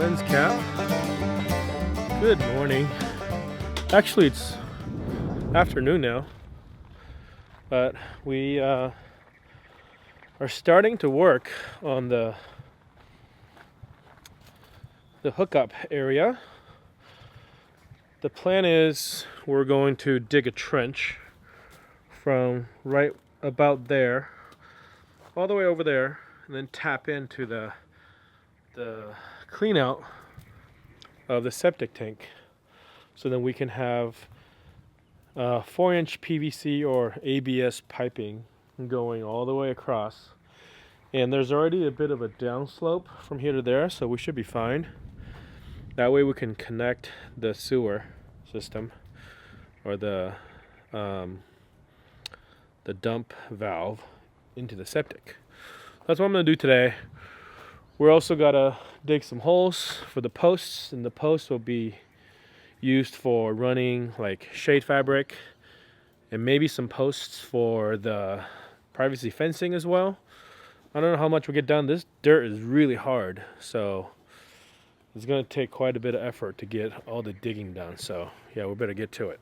lens cap. Good morning. Actually, it's afternoon now, but we are starting to work on the hookup area. The plan is we're going to dig a trench from right about there all the way over there, and then tap into the clean out of the septic tank, so then we can have 4-inch PVC or ABS piping going all the way across. And there's already a bit of a downslope from here to there, so we should be fine. That way we can connect the sewer system or the dump valve into the septic. That's what I'm going to do today. We're also got to dig some holes for the posts, and the posts will be used for running like shade fabric and maybe some posts for the privacy fencing as well. I don't know how much we get done. This dirt is really hard, so it's going to take quite a bit of effort to get all the digging done. So yeah, we better get to it.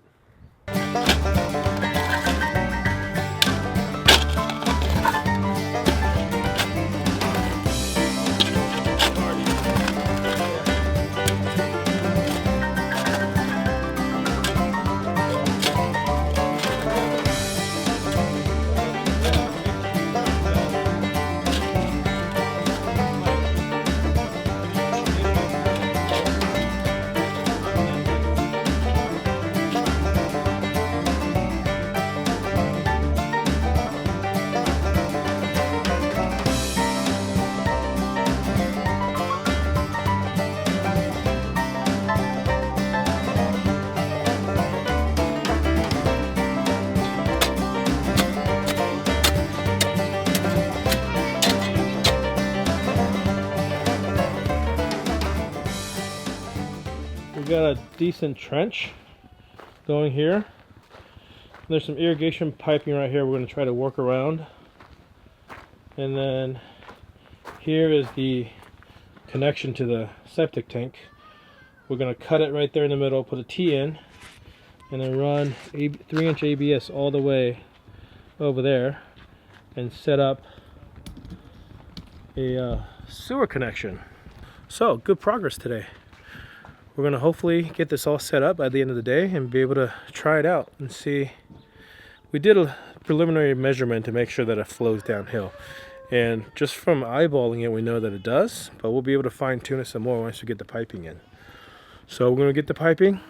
Got a decent trench going here. There's some irrigation piping right here we're going to try to work around, and then here is the connection to the septic tank. We're going to cut it right there in the middle, put a T in, and then run 3-inch ABS all the way over there and set up a sewer connection. So good progress today. We're going to hopefully get this all set up by the end of the day and be able to try it out and see. We did a preliminary measurement to make sure that it flows downhill, and just from eyeballing it we know that it does, but we'll be able to fine tune it some more once we get the piping in. So we're going to get the piping,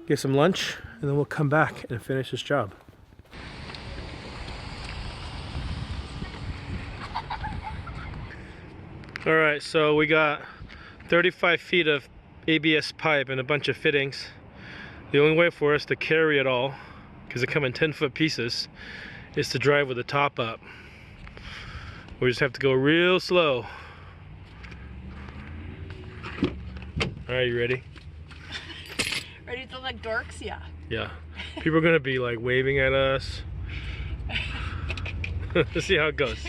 get some lunch, and then we'll come back and finish this job. Alright, so we got 35 feet of ABS pipe and a bunch of fittings. The only way for us to carry it all, because they come in 10-foot pieces, is to drive with the top up. We just have to go real slow. Alright, you ready? Ready to look like dorks? Yeah. Yeah. People are gonna be like waving at us. Let's see how it goes.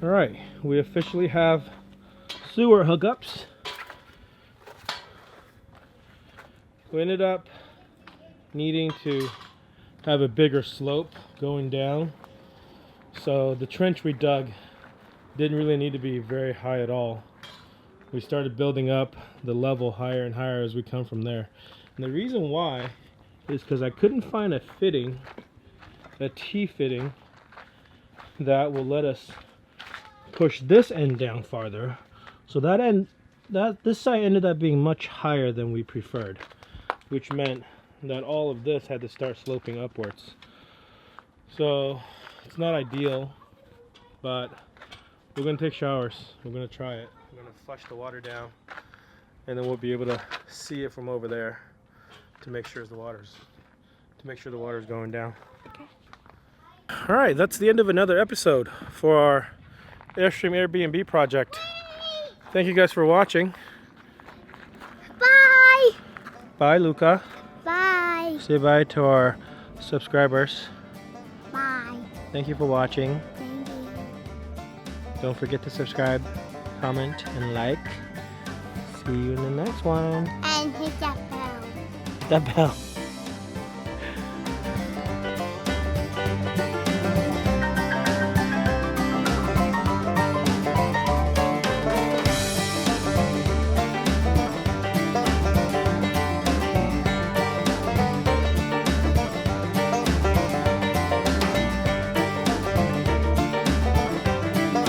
Alright, we officially have sewer hookups. We ended up needing to have a bigger slope going down. So the trench we dug didn't really need to be very high at all. We started building up the level higher and higher as we come from there. And the reason why is because I couldn't find a fitting, a T-fitting, that will let us push this end down farther. So that end, this side ended up being much higher than we preferred, which meant that all of this had to start sloping upwards. So it's not ideal, but we're gonna take showers. We're gonna try it. We're gonna flush the water down, and then we'll be able to see it from over there to make sure the water's going down. Okay. All right, that's the end of another episode for our Airstream Airbnb project. Thank you guys for watching. Bye. Bye, Luca. Bye. Say bye to our subscribers. Bye. Thank you for watching. Thank you. Don't forget to subscribe, comment, and like. See you in the next one. And hit that bell. That bell.